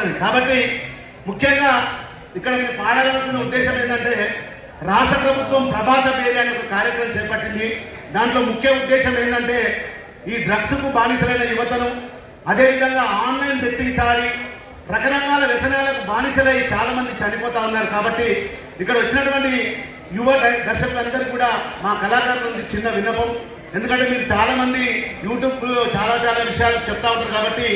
ఉన్నది. కాబట్టి ముఖ్యంగా ఇక్కడ నేను పాడాలనుకున్న ఉద్దేశం ఏంటంటే రాష్ట్ర ప్రభుత్వం ప్రభాత పేరు అనే ఒక కార్యక్రమం చేపట్టింది. దాంట్లో ముఖ్య ఉద్దేశం ఏంటంటే ఈ డ్రగ్స్కు బానిసలైన యువతను, అదేవిధంగా ఆన్లైన్ బెట్టింగ్స్ ఆడి రకరకాల వ్యసనాలకు బానిసలై చాలా మంది చనిపోతా ఉన్నారు. కాబట్టి ఇక్కడ వచ్చినటువంటి యువ దర్శకులందరికీ కూడా మా కళాకారుల నుండి చిన్న విన్నపం. ఎందుకంటే మీరు చాలా మంది యూట్యూబ్లో చాలా విషయాలు చెప్తా ఉంటారు. కాబట్టి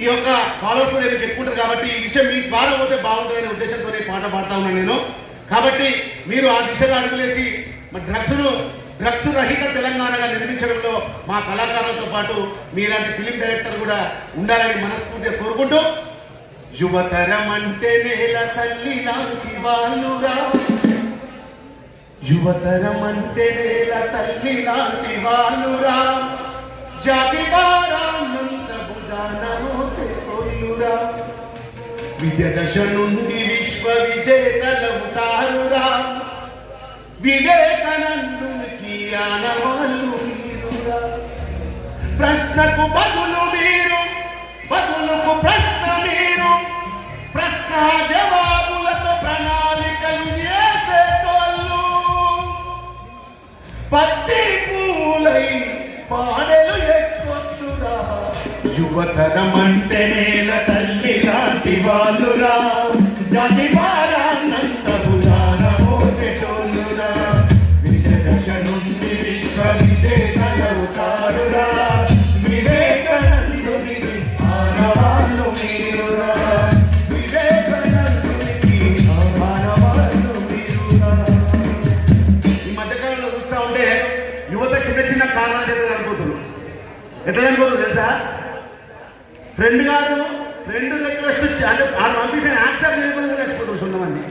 ఈ యొక్క ఫాలోవర్స్ కూడా మీకు ఎక్కువ ఉంటారు. కాబట్టి ఈ విషయం మీ ద్వారా పోతే బాగుంటుందనే ఉద్దేశంతో పాట పాడుతా ఉన్నాను నేను. కాబట్టి మీరు ఆ దిశగా అడుగులేసి డ్రగ్స్ రహిత తెలంగాణగా నిర్మించడంలో మా కళాకారులతో పాటు మీలాంటి ఫిలిం డైరెక్టర్ కూడా ఉండాలని మనస్ఫూర్తిగా కోరుకుంటూ, యువతరం అంటే నేల తల్లి లాంటి వాళ్ళురా, యువతరం అంటే నేల తల్లి లాంటి వాళ్ళురా, జాతి భారాన్నంత భుజాన మోసేటోళ్ళురా, విద్య దశ నుండి విశ్వ విజేతలవుతారురా, వివేకానందునికి ఆనవాళ్ళు మీరురా, ప్రశ్నకు బదులు మీరు, బదులుకు ప్రశ్న మీరు, ప్రశ్న జవాబులతో ప్రణాళికలు చేసేటోళ్ళు, పత్తి పూలై పాడలు ఎక్కొద్దురా, యువతరం అంటే నేల తల్లి లాంటి వాళ్ళురా, జాతి భారాన్నంత భుజాన మోసేటోళ్ళురా, విజయదశ నుండి విశ్వ విజేతలవుతారురా, వివేకానందునికి ఆనవాళ్ళు మీరురా, వివేకానందునికి ఆనవాళ్ళు మీరురా. ఈ మధ్యకాలంలో చూస్తూ ఉంటే యువత చిన్న కారణాలు చేత చనిపోతున్నారు. ఎట్లా చనిపోతుంది తెలుసా? ఫ్రెండ్ రిక్వెస్ట్ వచ్చి అంటే వాళ్ళు పంపించిన యాక్సెప్ట్ లేకుండా చచ్చిపోతున్నారు కొంతమంది.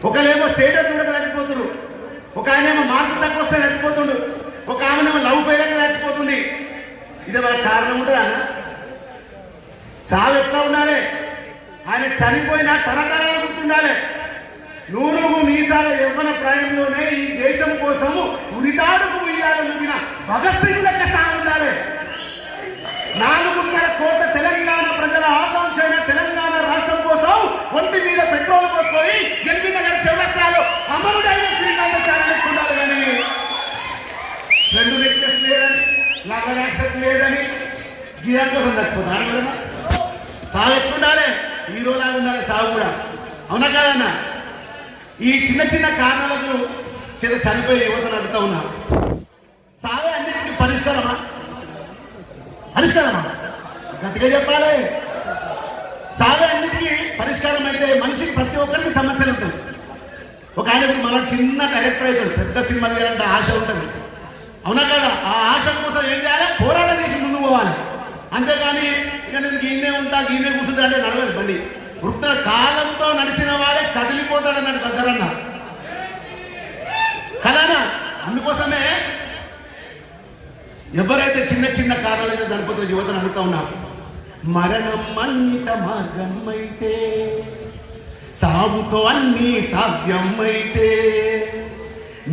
ఒకళ్ళేమో స్టేటస్ కూడా చచ్చిపోతున్నారు, ఒక ఆయనేమో మార్కులు తక్కువ వస్తే చచ్చిపోతుండు, ఒక ఆమెనేమో లవ్ ఫెయిల్గా చచ్చిపోతుంది. ఇది వాళ్ళ కారణం ఉంటుందా అన్న? చావు ఎట్లా ఉండాలి? ఆయన చనిపోయినా తరతరాలు గుర్తుండాలి. నూరుగు మీసాల యవ్వన ప్రాయంలోనే ఈ దేశం కోసము ఉరితాడుకు ఉయ్యాల ముగిన భగత్ సింగ్ లెక్క సాగు ఉండాలి. 4.5 కోట్ల తెలంగాణ ప్రజల ఆకాంక్ష అయిన తెలంగాణ రాష్ట్రం కోసం ఒంటి మీద పెట్రోల్ పోసుకొని ఎల్బీ నగర్ చౌరస్తాలో అమరుడైన శ్రీకాంతాచార్య ఉండాలి. కానీ రెండు రిక్వెస్ట్ లేదని, లవర్ యాక్సెప్ట్ లేదని గీదాని కోసం చచ్చిపోతారు కదా. సాగు ఎట్లుండాలి? హీరోలాగా ఉండాలి సాగు కూడా. అవునా కాదన్నా? ఈ చిన్న కారణాలకు చనిపోయే యువతను అడుగుతా ఉన్నా, సాగే అన్నిటికీ పరిష్కారమా? గట్టిగా చెప్పాలి. సాగే అన్నిటికీ పరిష్కారం అయితే మనిషికి ప్రతి ఒక్కరికి సమస్యలు ఉంటుంది. ఒక ఆయన మన చిన్న డైరెక్టర్ అవుతాడు, పెద్ద సినిమా తీయాలంటే ఆశ ఉంటుంది. అవునా కదా? ఆ ఆశ కోసం ఏం చేయాలి? పోరాటం చేసి ముందుకు పోవాలి. అంతేగాని ఇక నేను గీనే ఉంటా గీనే కూర్చుంటా అంటే నడవదు బండి. వృత్త కాలంతో నడిచిన వాడే కదిలిపోతాడు అన్నాడు గద్దరన్న కదానా. అందుకోసమే ఎవరైతే చిన్న కారణాలైతే చనిపోతున్న యువతను అడుగుతా ఉన్నా, మరణం అన్నిట మార్గం అయితే, సాగుతో అన్ని సాధ్యం అయితే,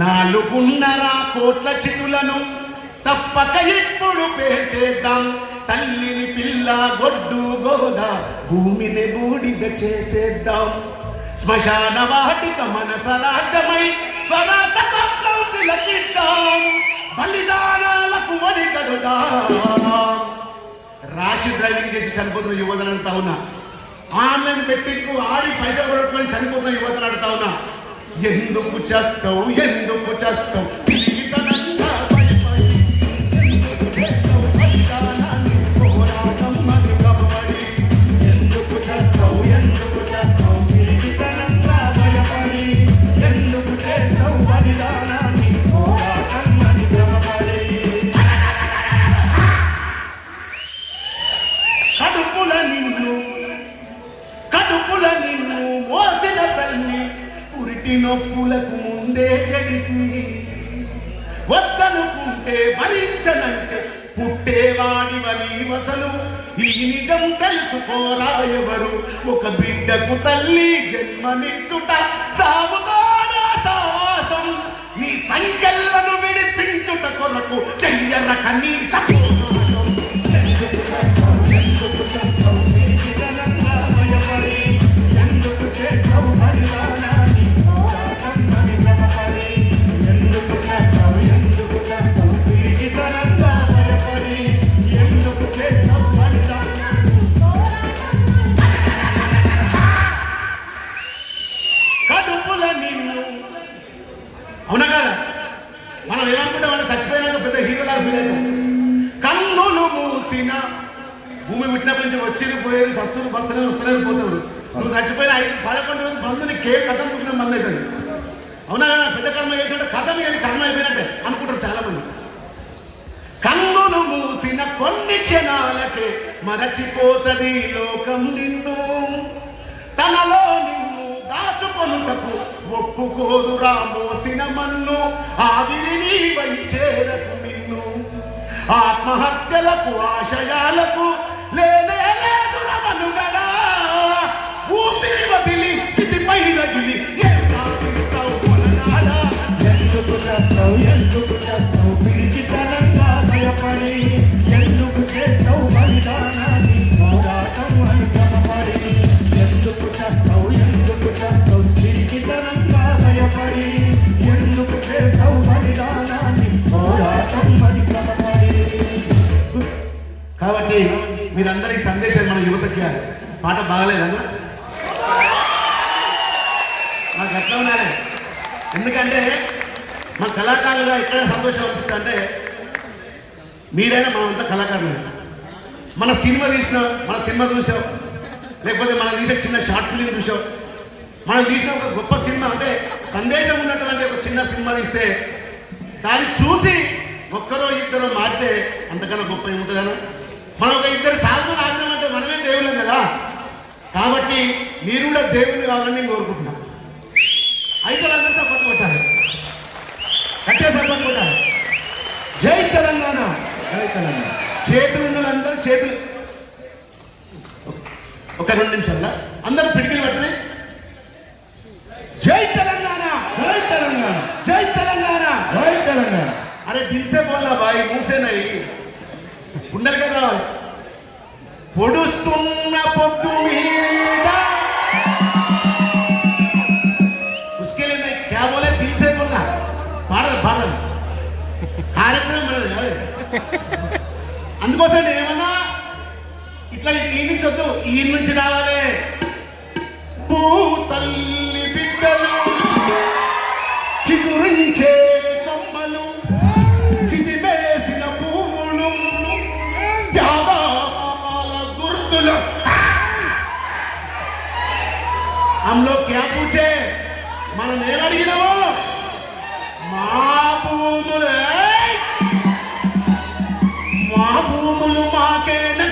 4.5 కోట్ల చితులను తప్పక ఇప్పుడు పేర్చేద్దాం, తల్లిని పిల్ల గొడ్డు గోద భూమిని బూడిద చేసేద్దాం, శ్మశాన వాటిక మనసరాజమై స్వరాత తిలకిద్దాం, బలిదానాలకు వడిగడుదా. రాశి డ్రైవింగ్ చేసి చనిపోతున్న యువతను అడుగుతా ఉన్నా, ఆన్లైన్ బెట్టింగ్కు ఆడి పైసలు కొట్టుకొని చనిపోతున్న యువతను అడుగుతా ఉన్నా, ఎందుకు చేస్తావు కడుపుల నిన్ను మోసిన తల్లి పురిటి నొప్పులకు ముందే గడిసి, వద్దనుకుంటే భరించనంటే పుట్టేవాడివని వసలు. ఈ నిజం తెలుసుకోరా ఎవరు? ఒక బిడ్డకు తల్లి జన్మనిచ్చుట సాగుతాడా సావాసం, నీ సంఖ్యలను విడిపించుట కొరకు చెయ్యర కనీస వచ్చి పోయేది సస్తులు భర్తనే వస్తూనే పోతారు. నువ్వు చచ్చిపోయిన 11 రోజులు బంధుని కేక్ కథం పుట్టిన బంద్ అవుతుంది. అవునా కదా? పెద్ద కర్మ చేసినట్టు కథం కానీ కర్మ అయిపోయినట్టే అనుకుంటారు చాలా మంది. కన్నులు మూసిన కొన్ని క్షణాలకే మరచిపోతది లోకం నిన్ను, తనలో నిన్ను దాచుకొనుటకు ఒప్పుకోదురా మోసిన మన్ను, ఆవిరిని వైచేరకు నిన్ను. ఆత్మహత్యలకు ఆశయాలకు లేనే లేదురా మనుగడా, ఊపిరి వదిలి చితిపై రగిలి ఏం సాధిస్తావు కొనగాడా. ఎందుకు చేస్తావు ఎందుకు చేస్తావు పిలిచితనంగా భయపడి, ఎందుకు చేస్తావు బలిదానాన్ని పోరాటం అని క్రమపడి. ఎందుకు చేస్తావు పిలిచితనంగా భయపడి, ఎందుకు చేస్తావు బలిదానాన్ని పోరాటం అని క్రమపడి. కాబట్టి మీరందరి సందేశం మన యువతకి ఇవ్వాలి. పాట బాగలేదన్నా నాకు ఎట్లా ఉండాలి? ఎందుకంటే మన కళాకారులుగా ఎక్కడ సంతోషం అనిపిస్తా అంటే మీరైనా మనమంతా కళాకారులు. మన సినిమా చూసాం, లేకపోతే మనం తీసే చిన్న షార్ట్ ఫిలిం చూసాం, మనం తీసిన ఒక గొప్ప సినిమా అంటే సందేశం ఉన్నటువంటి ఒక చిన్న సినిమా తీస్తే దాన్ని చూసి ఒక్కరో ఇద్దరు మారితే అంతకన్నా గొప్ప ఏముంటుందన్నా? మనం ఒక ఇద్దరు సాధన ఆగ్రహం మనమే దేవుళ్ళం కదా. కాబట్టి మీరు కూడా దేవుళ్ళు కావాలని నేను కోరుకుంటున్నాను. అయితే అందరూ సపోర్ట్ కొట్టాలి, కట్టే సపోర్ట్ కొట్టాలి. జై తెలంగాణ, జై తెలంగాణ. చేతులు ఉన్న అందరూ చేతులు ఒక 2 నిమిషాల అందరూ పిడికిలు పట్టుని జై తెలంగాణ, జై తెలంగాణ, జై తెలంగాణ, జై తెలంగాణ. అరే దిల్సే బోల్నా భాయ్, మూసేనాయి ఉండలుగా రావాలి. పొడుస్తున్న పొద్దు మీద उसके लिए मैं क्या बोले दिल से बोलना, బాధలు కార్యక్రమం మనది కాదు. అందుకోసం ఏమన్నా ఇట్లా ఈ నుంచి వద్దు, ఈ నుంచి రావాలి. భూ తల్లి బిడ్డలు చిగురించే కొమ్మలు, చిదిమేసిన పువ్వులు, త్యాగాల గుర్తులు. हम लोग क्या पूछे, మనం ఏమడిగినాము? మా భూములు మాకేనా,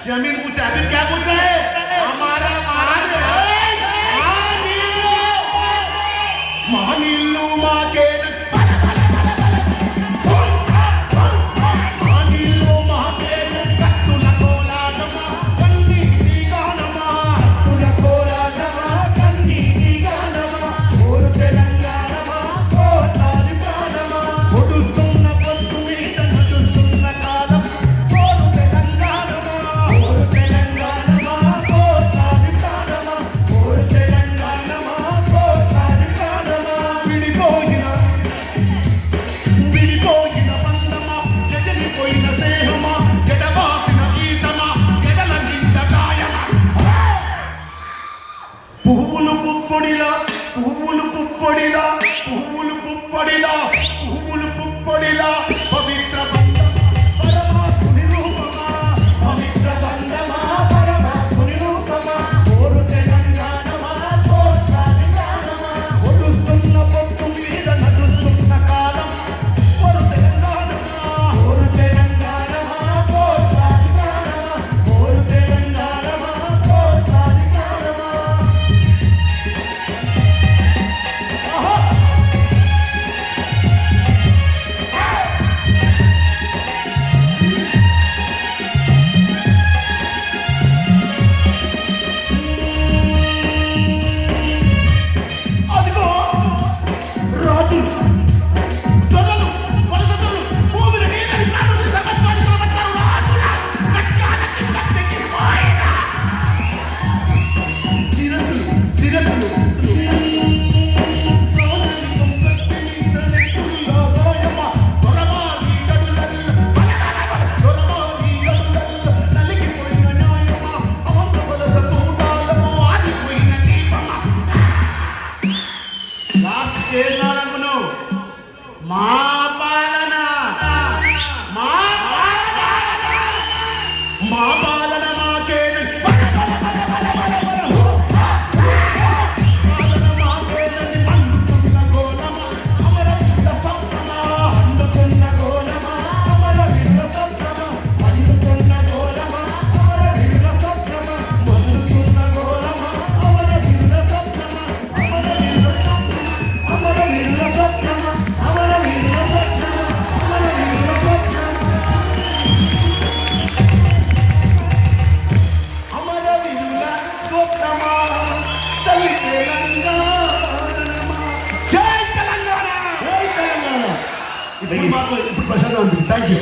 जमीन पूछा, अभी क्या पूछा है? हमारा महानीलू माँ के పుప్పొడిలా పవిత్ర బంధమా పరమాత్ముని రూపమా, పవిత్ర బంధమా పరమాత్ముని రూపమా. మా పాలన మా పాలన మా పాలన మాకేనని పాలన మాకేనని అందుకున్న గోలమా అమర వీర సప్తమా అందుకున్న గోలమా అమర వీర సప్తమా అందుకున్న గోలమా అమర వీర సప్తమా అందుకున్న గోలమా అమర వీర సప్తమా అమర వీర సప్తమా అమర వీర సప్తమా అమర వీర సప్తమా అమర వీర సప్తమా అమర వీరుల స్వప్నమా తల్లి తెలంగాణమా జై తెలంగాణ జై తెలంగాణ. ఇప్పుడు ప్రశాంత్ థ్యాంక్ యూ